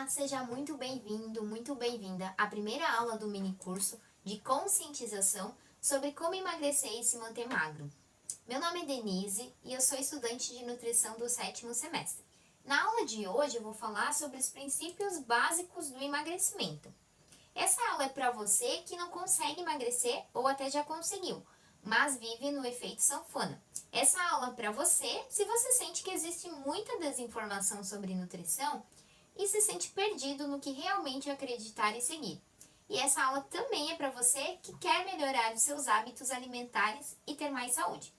Olá, seja muito bem-vindo, muito bem-vinda à primeira aula do mini curso de conscientização sobre como emagrecer e se manter magro. Meu nome é Denise e eu sou estudante de nutrição do 7º semestre. Na aula de hoje eu vou falar sobre os princípios básicos do emagrecimento. Essa aula é para você que não consegue emagrecer ou até já conseguiu, mas vive no efeito sanfona. Essa aula é para você se você sente que existe muita desinformação sobre nutrição e se sente perdido no que realmente acreditar e seguir. E essa aula também é para você que quer melhorar os seus hábitos alimentares e ter mais saúde.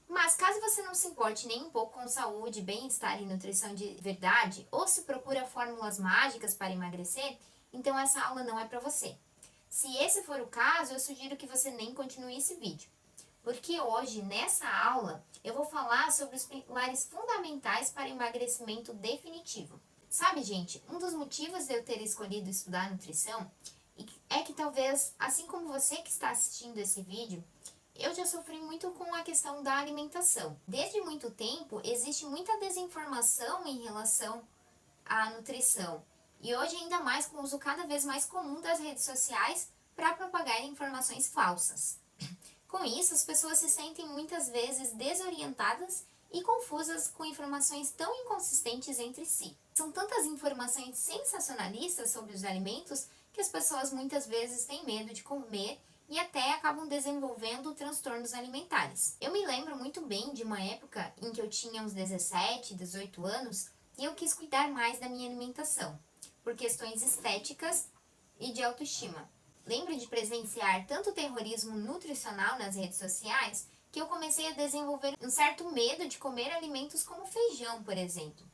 Mas caso você não se importe nem um pouco com saúde, bem-estar e nutrição de verdade, ou se procura fórmulas mágicas para emagrecer, então essa aula não é para você. Se esse for o caso, eu sugiro que você nem continue esse vídeo. Porque hoje, nessa aula, eu vou falar sobre os pilares fundamentais para emagrecimento definitivo. Sabe, gente, um dos motivos de eu ter escolhido estudar nutrição é que talvez, assim como você que está assistindo esse vídeo, eu já sofri muito com a questão da alimentação. Desde muito tempo, existe muita desinformação em relação à nutrição. E hoje, ainda mais com o uso cada vez mais comum das redes sociais para propagar informações falsas. Com isso, as pessoas se sentem muitas vezes desorientadas e confusas com informações tão inconsistentes entre si. São tantas informações sensacionalistas sobre os alimentos que as pessoas muitas vezes têm medo de comer e até acabam desenvolvendo transtornos alimentares. Eu me lembro muito bem de uma época em que eu tinha uns 17, 18 anos e eu quis cuidar mais da minha alimentação, por questões estéticas e de autoestima. Lembro de presenciar tanto terrorismo nutricional nas redes sociais que eu comecei a desenvolver um certo medo de comer alimentos como feijão, por exemplo.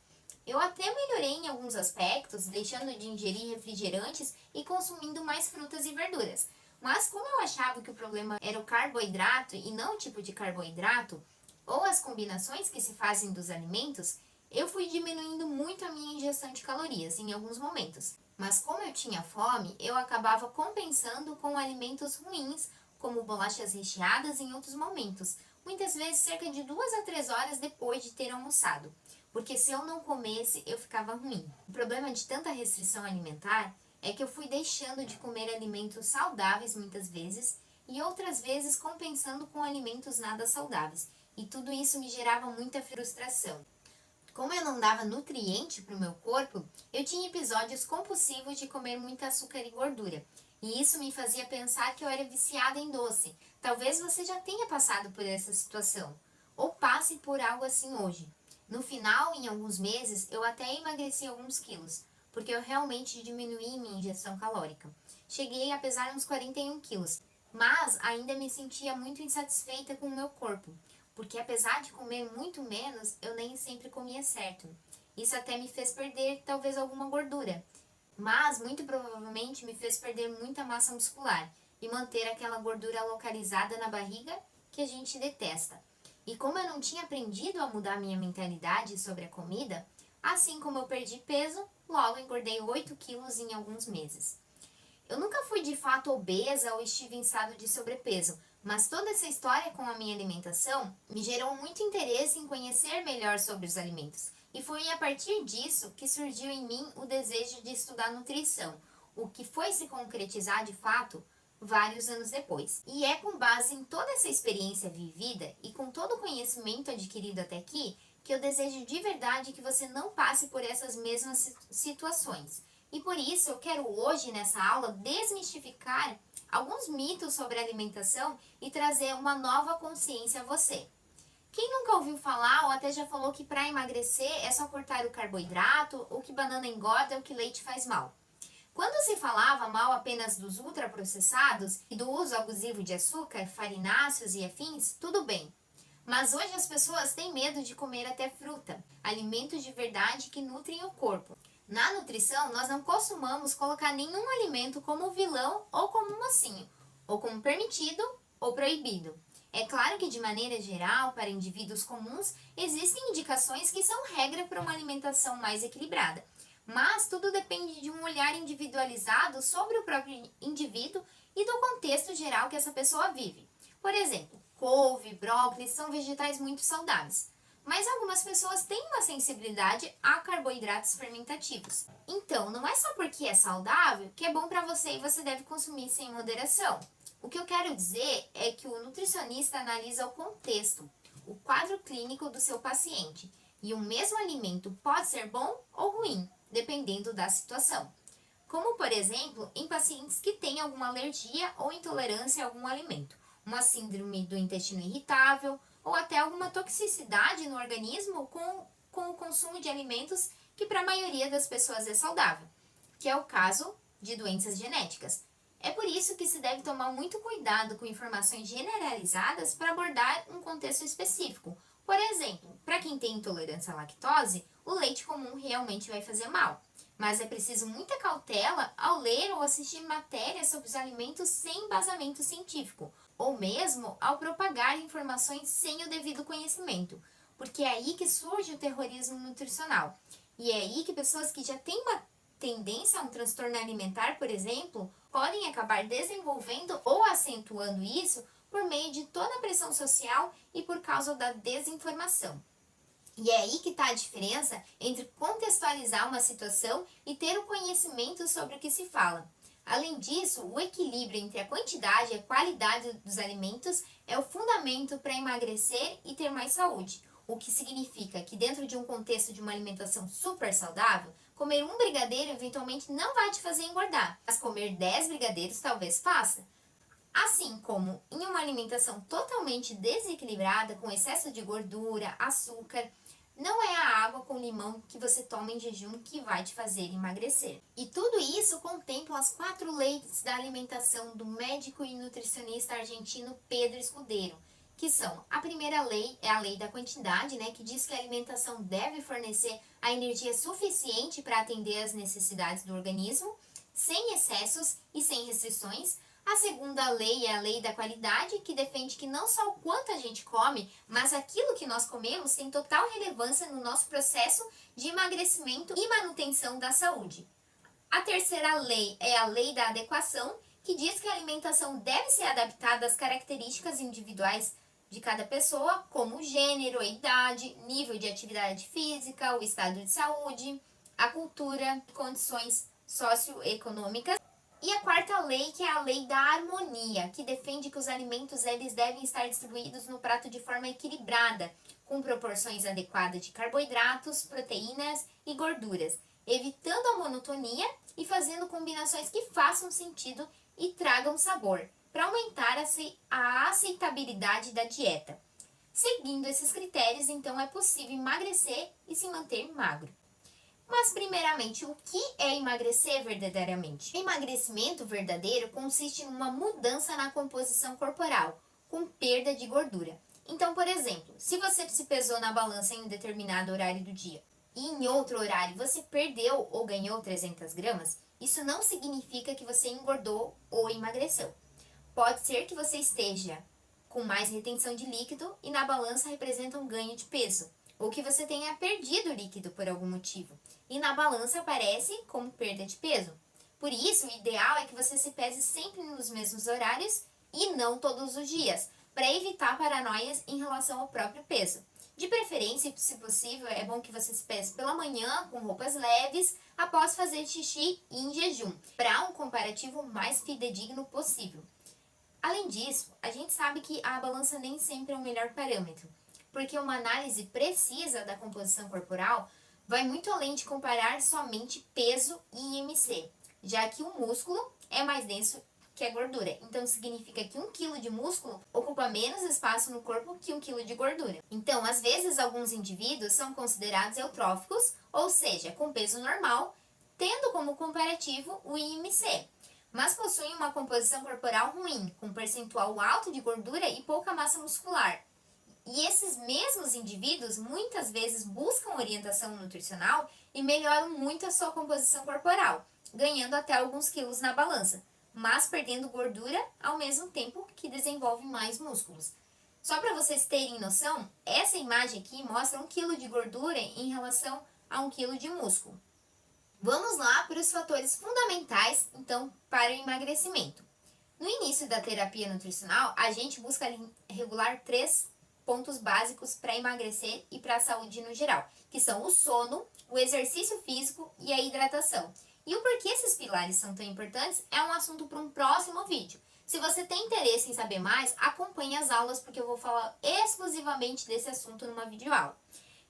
Eu até melhorei em alguns aspectos, deixando de ingerir refrigerantes e consumindo mais frutas e verduras. Mas como eu achava que o problema era o carboidrato e não o tipo de carboidrato, ou as combinações que se fazem dos alimentos, eu fui diminuindo muito a minha ingestão de calorias em alguns momentos. Mas como eu tinha fome, eu acabava compensando com alimentos ruins, como bolachas recheadas em outros momentos, muitas vezes cerca de 2 a 3 horas depois de ter almoçado, porque se eu não comesse, eu ficava ruim. O problema de tanta restrição alimentar é que eu fui deixando de comer alimentos saudáveis muitas vezes e outras vezes compensando com alimentos nada saudáveis, e tudo isso me gerava muita frustração. Como eu não dava nutriente para o meu corpo, eu tinha episódios compulsivos de comer muito açúcar e gordura. E isso me fazia pensar que eu era viciada em doce. Talvez você já tenha passado por essa situação, ou passe por algo assim hoje. No final, em alguns meses, eu até emagreci alguns quilos, porque eu realmente diminuí minha ingestão calórica. Cheguei a pesar uns 41 quilos, mas ainda me sentia muito insatisfeita com o meu corpo, porque apesar de comer muito menos, eu nem sempre comia certo. Isso até me fez perder talvez alguma gordura, mas muito provavelmente me fez perder muita massa muscular e manter aquela gordura localizada na barriga que a gente detesta. E como eu não tinha aprendido a mudar minha mentalidade sobre a comida, assim como eu perdi peso, logo engordei 8 quilos em alguns meses. Eu nunca fui de fato obesa ou estive em estado de sobrepeso, mas toda essa história com a minha alimentação me gerou muito interesse em conhecer melhor sobre os alimentos. E foi a partir disso que surgiu em mim o desejo de estudar nutrição, o que foi se concretizar de fato vários anos depois. E é com base em toda essa experiência vivida e com todo o conhecimento adquirido até aqui que eu desejo de verdade que você não passe por essas mesmas situações. E por isso eu quero hoje, nessa aula, desmistificar alguns mitos sobre alimentação e trazer uma nova consciência a você. Quem nunca ouviu falar ou até já falou que para emagrecer é só cortar o carboidrato, ou que banana engorda ou que leite faz mal? Quando se falava mal apenas dos ultraprocessados e do uso abusivo de açúcar, farináceos e afins, tudo bem. Mas hoje as pessoas têm medo de comer até fruta, alimentos de verdade que nutrem o corpo. Na nutrição, nós não costumamos colocar nenhum alimento como vilão ou como mocinho, ou como permitido ou proibido. É claro que, de maneira geral, para indivíduos comuns, existem indicações que são regra para uma alimentação mais equilibrada. Mas tudo depende de um olhar individualizado sobre o próprio indivíduo e do contexto geral que essa pessoa vive. Por exemplo, couve, brócolis são vegetais muito saudáveis. mas algumas pessoas têm uma sensibilidade a carboidratos fermentativos. Então, não é só porque é saudável que é bom para você e você deve consumir sem moderação. O que eu quero dizer é que o nutricionista analisa o contexto, o quadro clínico do seu paciente, e o mesmo alimento pode ser bom ou ruim, dependendo da situação. Como, por exemplo, em pacientes que têm alguma alergia ou intolerância a algum alimento, uma síndrome do intestino irritável ou até alguma toxicidade no organismo com o consumo de alimentos que para a maioria das pessoas é saudável, que é o caso de doenças genéticas. É por isso que se deve tomar muito cuidado com informações generalizadas para abordar um contexto específico. Por exemplo, para quem tem intolerância à lactose, o leite comum realmente vai fazer mal. Mas é preciso muita cautela ao ler ou assistir matérias sobre os alimentos sem embasamento científico, ou mesmo ao propagar informações sem o devido conhecimento, porque é aí que surge o terrorismo nutricional. E é aí que pessoas que já têm uma tendência a um transtorno alimentar, por exemplo, podem acabar desenvolvendo ou acentuando isso por meio de toda a pressão social e por causa da desinformação. E é aí que está a diferença entre contextualizar uma situação e ter o conhecimento sobre o que se fala. Além disso, o equilíbrio entre a quantidade e a qualidade dos alimentos é o fundamento para emagrecer e ter mais saúde, o que significa que dentro de um contexto de uma alimentação super saudável, comer um brigadeiro eventualmente não vai te fazer engordar, mas comer 10 brigadeiros talvez faça. Assim como em uma alimentação totalmente desequilibrada, com excesso de gordura, açúcar, não é a água com limão que você toma em jejum que vai te fazer emagrecer. E tudo isso contempla as 4 leis da alimentação do médico e nutricionista argentino Pedro Escudeiro, que são: a primeira lei é a lei da quantidade, que diz que a alimentação deve fornecer a energia suficiente para atender às necessidades do organismo, sem excessos e sem restrições. A segunda lei é a lei da qualidade, que defende que não só o quanto a gente come, mas aquilo que nós comemos tem total relevância no nosso processo de emagrecimento e manutenção da saúde. A terceira lei é a lei da adequação, que diz que a alimentação deve ser adaptada às características individuais de cada pessoa, como gênero, idade, nível de atividade física, o estado de saúde, a cultura, condições socioeconômicas. E a quarta lei, que é a lei da harmonia, que defende que os alimentos eles devem estar distribuídos no prato de forma equilibrada, com proporções adequadas de carboidratos, proteínas e gorduras, evitando a monotonia e fazendo combinações que façam sentido e tragam sabor, para aumentar a aceitabilidade da dieta. Seguindo esses critérios, então, é possível emagrecer e se manter magro. Mas, primeiramente, o que é emagrecer verdadeiramente? O emagrecimento verdadeiro consiste numa mudança na composição corporal, com perda de gordura. Então, por exemplo, se você se pesou na balança em um determinado horário do dia e em outro horário você perdeu ou ganhou 300 gramas, isso não significa que você engordou ou emagreceu. Pode ser que você esteja com mais retenção de líquido e na balança representa um ganho de peso, ou que você tenha perdido líquido por algum motivo, e na balança aparece como perda de peso. Por isso, o ideal é que você se pese sempre nos mesmos horários e não todos os dias, para evitar paranoias em relação ao próprio peso. De preferência, se possível, é bom que você se pese pela manhã, com roupas leves, após fazer xixi e em jejum, para um comparativo mais fidedigno possível. Além disso, a gente sabe que a balança nem sempre é o melhor parâmetro, porque uma análise precisa da composição corporal vai muito além de comparar somente peso e IMC, já que o músculo é mais denso que a gordura. Então, significa que 1 kg de músculo ocupa menos espaço no corpo que 1 kg de gordura. Então, às vezes, alguns indivíduos são considerados eutróficos, ou seja, com peso normal, tendo como comparativo o IMC, mas possuem uma composição corporal ruim, com percentual alto de gordura e pouca massa muscular. E esses mesmos indivíduos muitas vezes buscam orientação nutricional e melhoram muito a sua composição corporal, ganhando até alguns quilos na balança, mas perdendo gordura ao mesmo tempo que desenvolvem mais músculos. Só para vocês terem noção, essa imagem aqui mostra 1 kg de gordura em relação a 1 kg de músculo. Vamos lá para os fatores fundamentais, então, para o emagrecimento. No início da terapia nutricional, a gente busca regular 3 pontos básicos para emagrecer e para a saúde no geral, que são o sono, o exercício físico e a hidratação. E o porquê esses pilares são tão importantes é um assunto para um próximo vídeo. Se você tem interesse em saber mais, acompanhe as aulas porque eu vou falar exclusivamente desse assunto numa videoaula.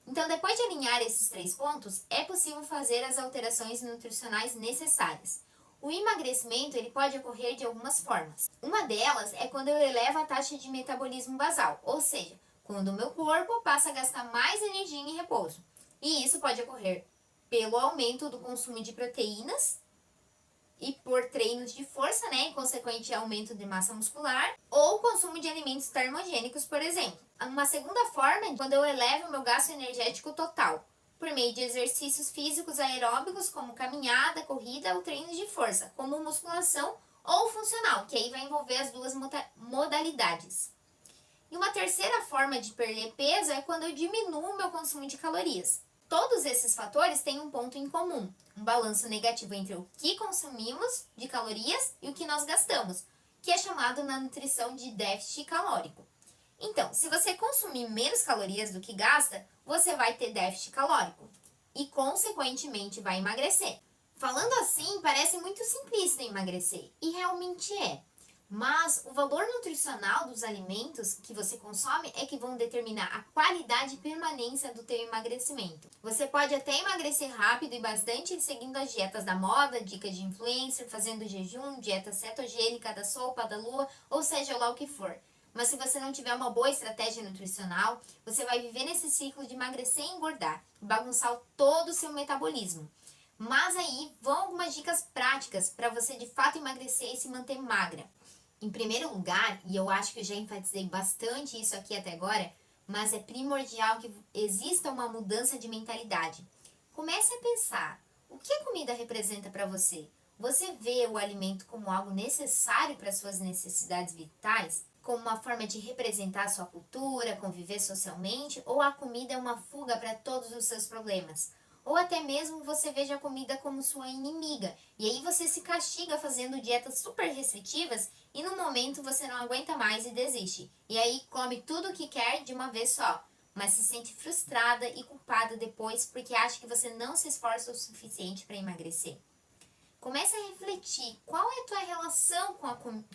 Então, depois de alinhar esses 3 pontos, é possível fazer as alterações nutricionais necessárias. O emagrecimento ele pode ocorrer de algumas formas. Uma delas é quando eu elevo a taxa de metabolismo basal, ou seja, quando o meu corpo passa a gastar mais energia em repouso. E isso pode ocorrer pelo aumento do consumo de proteínas e por treinos de força, né, e consequente aumento de massa muscular, ou consumo de alimentos termogênicos, por exemplo. Uma segunda forma é quando eu elevo o meu gasto energético total, por meio de exercícios físicos aeróbicos, como caminhada, corrida ou treinos de força, como musculação ou funcional, que aí vai envolver as duas modalidades. E uma terceira forma de perder peso é quando eu diminuo o meu consumo de calorias. Todos esses fatores têm um ponto em comum, um balanço negativo entre o que consumimos de calorias e o que nós gastamos, que é chamado na nutrição de déficit calórico. Então, se você consumir menos calorias do que gasta, você vai ter déficit calórico e, consequentemente, vai emagrecer. Falando assim, parece muito simplista emagrecer, e realmente é. Mas o valor nutricional dos alimentos que você consome é que vão determinar a qualidade e permanência do teu emagrecimento. Você pode até emagrecer rápido e bastante seguindo as dietas da moda, dicas de influencer, fazendo jejum, dieta cetogênica, da sopa, da lua, ou seja lá o que for. Mas se você não tiver uma boa estratégia nutricional, você vai viver nesse ciclo de emagrecer e engordar, e bagunçar todo o seu metabolismo. Mas aí vão algumas dicas práticas para você de fato emagrecer e se manter magra. Em primeiro lugar, e eu acho que eu já enfatizei bastante isso aqui até agora, mas é primordial que exista uma mudança de mentalidade. Comece a pensar, o que a comida representa para você? Você vê o alimento como algo necessário para suas necessidades vitais? Como uma forma de representar a sua cultura, conviver socialmente? Ou a comida é uma fuga para todos os seus problemas? Ou até mesmo você veja a comida como sua inimiga, e aí você se castiga fazendo dietas super restritivas e no momento você não aguenta mais e desiste. E aí come tudo o que quer de uma vez só, mas se sente frustrada e culpada depois porque acha que você não se esforça o suficiente para emagrecer. Comece a refletir qual é a tua relação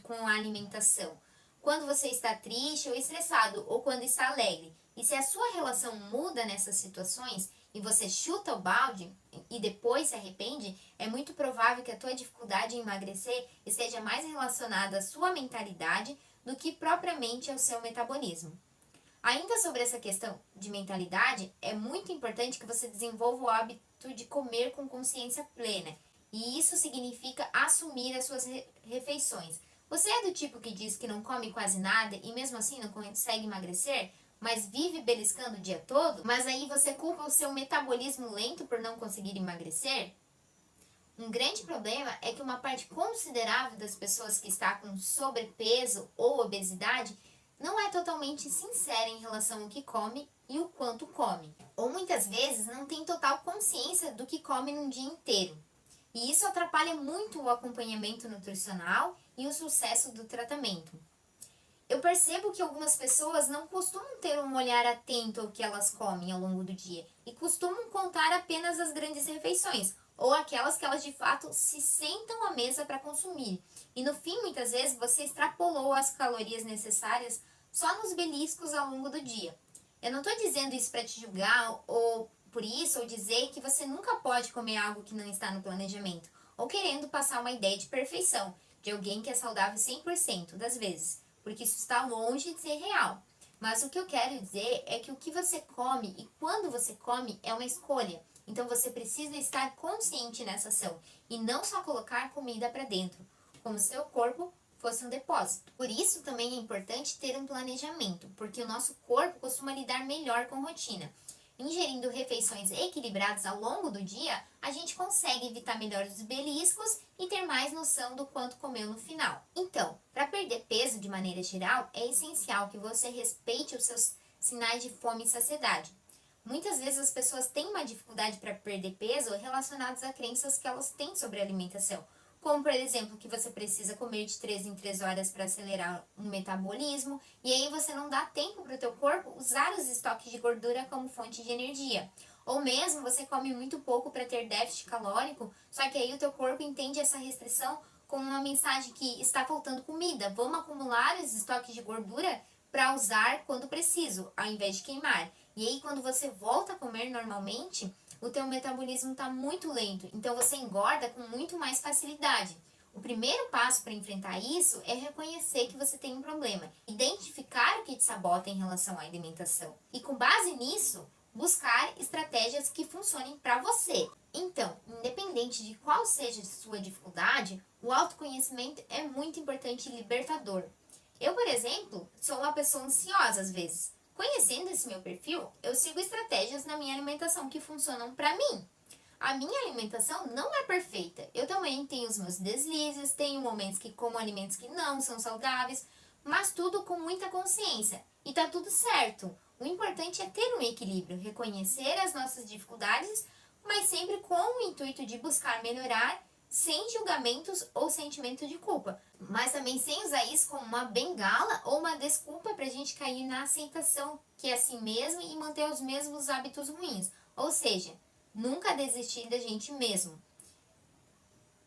com a alimentação. Quando você está triste ou estressado, ou quando está alegre. E se a sua relação muda nessas situações e você chuta o balde e depois se arrepende, é muito provável que a tua dificuldade em emagrecer esteja mais relacionada à sua mentalidade do que propriamente ao seu metabolismo. Ainda sobre essa questão de mentalidade, é muito importante que você desenvolva o hábito de comer com consciência plena. E isso significa assumir as suas refeições. Você é do tipo que diz que não come quase nada e mesmo assim não consegue emagrecer, mas vive beliscando o dia todo? Mas aí você culpa o seu metabolismo lento por não conseguir emagrecer? Um grande problema é que uma parte considerável das pessoas que está com sobrepeso ou obesidade não é totalmente sincera em relação ao que come e o quanto come. Ou muitas vezes não tem total consciência do que come num dia inteiro. E isso atrapalha muito o acompanhamento nutricional e o sucesso do tratamento. Eu percebo que algumas pessoas não costumam ter um olhar atento ao que elas comem ao longo do dia e costumam contar apenas as grandes refeições, ou aquelas que elas de fato se sentam à mesa para consumir. E no fim, muitas vezes, você extrapolou as calorias necessárias só nos beliscos ao longo do dia. Eu não estou dizendo isso para te julgar ou por isso, ou dizer que você nunca pode comer algo que não está no planejamento, ou querendo passar uma ideia de perfeição de alguém que é saudável 100% das vezes, porque isso está longe de ser real. Mas o que eu quero dizer é que o que você come e quando você come é uma escolha. Então você precisa estar consciente nessa ação e não só colocar comida para dentro, como se seu corpo fosse um depósito. Por isso também é importante ter um planejamento, porque o nosso corpo costuma lidar melhor com rotina. Ingerindo refeições equilibradas ao longo do dia, a gente consegue evitar melhor os beliscos e ter mais noção do quanto comeu no final. Então, para perder peso de maneira geral, é essencial que você respeite os seus sinais de fome e saciedade. Muitas vezes as pessoas têm uma dificuldade para perder peso relacionadas a crenças que elas têm sobre a alimentação, como por exemplo que você precisa comer de 3 em 3 horas para acelerar o metabolismo, e aí você não dá tempo para o teu corpo usar os estoques de gordura como fonte de energia. Ou mesmo você come muito pouco para ter déficit calórico, só que aí o teu corpo entende essa restrição como uma mensagem que está faltando comida, vamos acumular os estoques de gordura para usar quando preciso, ao invés de queimar. E aí quando você volta a comer normalmente, o teu metabolismo está muito lento, então você engorda com muito mais facilidade. O primeiro passo para enfrentar isso é reconhecer que você tem um problema, identificar o que te sabota em relação à alimentação e, com base nisso, buscar estratégias que funcionem para você. Então, independente de qual seja a sua dificuldade, o autoconhecimento é muito importante e libertador. Eu, por exemplo, sou uma pessoa ansiosa às vezes. Conhecendo esse meu perfil, eu sigo estratégias na minha alimentação que funcionam para mim. A minha alimentação não é perfeita. Eu também tenho os meus deslizes, tenho momentos que como alimentos que não são saudáveis, mas tudo com muita consciência. E tá tudo certo. O importante é ter um equilíbrio, reconhecer as nossas dificuldades, mas sempre com o intuito de buscar melhorar, sem julgamentos ou sentimento de culpa. Mas também sem usar isso como uma bengala ou uma desculpa pra gente cair na aceitação que é assim mesmo e manter os mesmos hábitos ruins. Ou seja, nunca desistir da gente mesmo.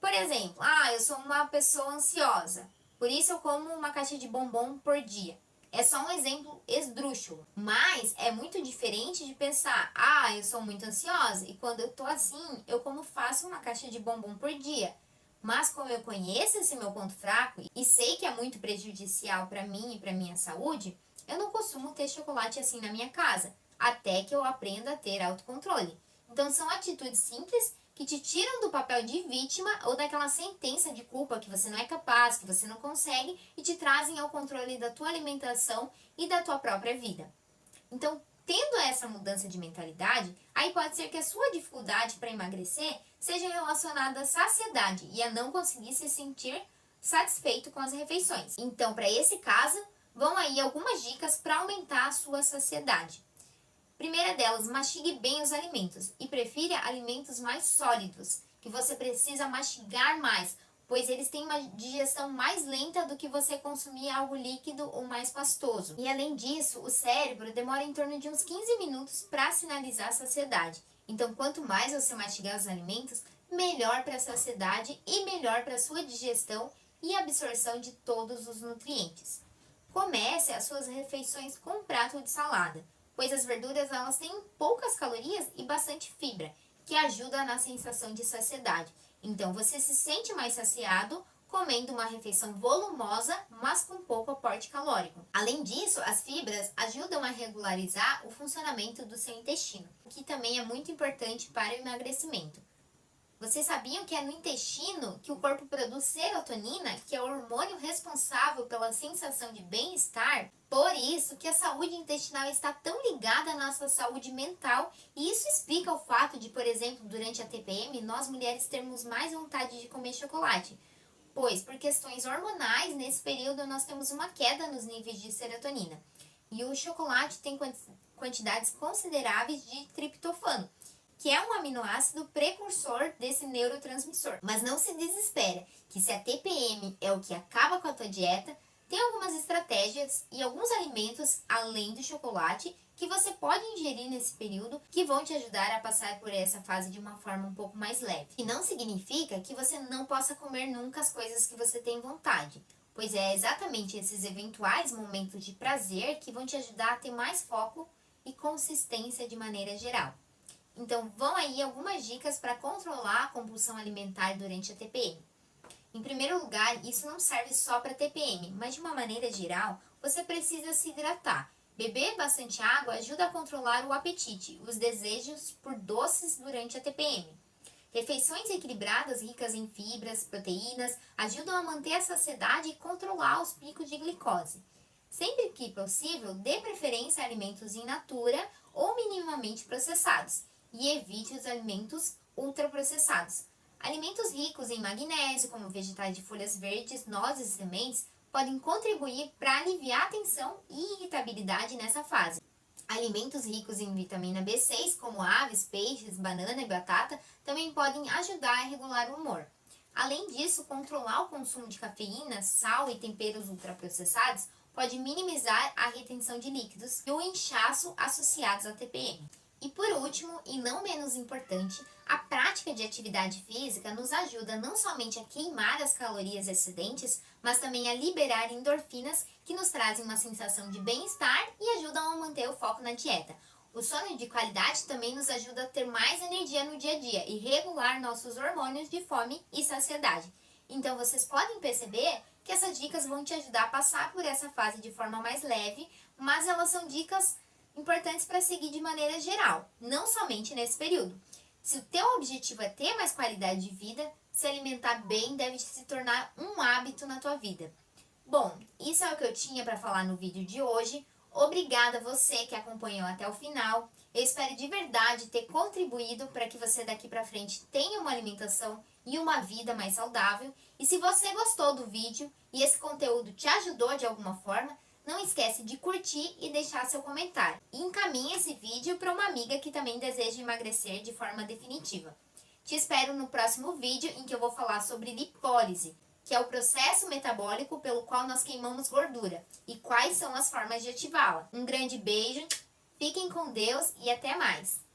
Por exemplo, eu sou uma pessoa ansiosa, por isso eu como uma caixa de bombom por dia. É só um exemplo esdrúxulo, mas é muito diferente de pensar, eu sou muito ansiosa e quando eu tô assim, eu como fácil uma caixa de bombom por dia. Mas como eu conheço esse meu ponto fraco e sei que é muito prejudicial para mim e para minha saúde, eu não costumo ter chocolate assim na minha casa, até que eu aprenda a ter autocontrole. Então são atitudes simples que te tiram do papel de vítima ou daquela sentença de culpa que você não é capaz, que você não consegue e te trazem ao controle da tua alimentação e da tua própria vida. Então, tendo essa mudança de mentalidade, aí pode ser que a sua dificuldade para emagrecer seja relacionada à saciedade e a não conseguir se sentir satisfeito com as refeições. Então, para esse caso, vão aí algumas dicas para aumentar a sua saciedade. Primeira delas, mastigue bem os alimentos e prefira alimentos mais sólidos, que você precisa mastigar mais, pois eles têm uma digestão mais lenta do que você consumir algo líquido ou mais pastoso. E além disso, o cérebro demora em torno de uns 15 minutos para sinalizar a saciedade. Então, quanto mais você mastigar os alimentos, melhor para a saciedade e melhor para a sua digestão e absorção de todos os nutrientes. Comece as suas refeições com um prato de salada, pois as verduras elas têm poucas calorias e bastante fibra, que ajuda na sensação de saciedade. Então você se sente mais saciado comendo uma refeição volumosa, mas com pouco aporte calórico. Além disso, as fibras ajudam a regularizar o funcionamento do seu intestino, o que também é muito importante para o emagrecimento. Vocês sabiam que é no intestino que o corpo produz serotonina, que é o hormônio responsável pela sensação de bem-estar? Por isso que a saúde intestinal está tão ligada à nossa saúde mental, e isso explica o fato de, por exemplo, durante a TPM, nós mulheres termos mais vontade de comer chocolate. Pois, por questões hormonais, nesse período nós temos uma queda nos níveis de serotonina. E o chocolate tem quantidades consideráveis de triptofano, que é um aminoácido precursor desse neurotransmissor. Mas não se desespera, que se a TPM é o que acaba com a tua dieta, tem algumas estratégias e alguns alimentos, além do chocolate, que você pode ingerir nesse período que vão te ajudar a passar por essa fase de uma forma um pouco mais leve. E não significa que você não possa comer nunca as coisas que você tem vontade, pois é exatamente esses eventuais momentos de prazer que vão te ajudar a ter mais foco e consistência de maneira geral. Então, vão aí algumas dicas para controlar a compulsão alimentar durante a TPM. Em primeiro lugar, isso não serve só para TPM, mas de uma maneira geral, você precisa se hidratar. Beber bastante água ajuda a controlar o apetite, os desejos por doces durante a TPM. Refeições equilibradas, ricas em fibras, proteínas, ajudam a manter a saciedade e controlar os picos de glicose. Sempre que possível, dê preferência a alimentos in natura ou minimamente processados e evite os alimentos ultraprocessados. Alimentos ricos em magnésio, como vegetais de folhas verdes, nozes e sementes, podem contribuir para aliviar a tensão e irritabilidade nessa fase. Alimentos ricos em vitamina B6, como aves, peixes, banana e batata, também podem ajudar a regular o humor. Além disso, controlar o consumo de cafeína, sal e temperos ultraprocessados pode minimizar a retenção de líquidos e o inchaço associados à TPM. E por último, e não menos importante, a prática de atividade física nos ajuda não somente a queimar as calorias excedentes, mas também a liberar endorfinas que nos trazem uma sensação de bem-estar e ajudam a manter o foco na dieta. O sono de qualidade também nos ajuda a ter mais energia no dia a dia e regular nossos hormônios de fome e saciedade. Então vocês podem perceber que essas dicas vão te ajudar a passar por essa fase de forma mais leve, mas elas são dicas importantes para seguir de maneira geral, não somente nesse período. Se o teu objetivo é ter mais qualidade de vida, se alimentar bem deve se tornar um hábito na tua vida. Bom, isso é o que eu tinha para falar no vídeo de hoje. Obrigada a você que acompanhou até o final. Eu espero de verdade ter contribuído para que você daqui para frente tenha uma alimentação e uma vida mais saudável. E se você gostou do vídeo e esse conteúdo te ajudou de alguma forma, não esquece de curtir e deixar seu comentário. E encaminhe esse vídeo para uma amiga que também deseja emagrecer de forma definitiva. Te espero no próximo vídeo em que eu vou falar sobre lipólise, que é o processo metabólico pelo qual nós queimamos gordura e quais são as formas de ativá-la. Um grande beijo, fiquem com Deus e até mais!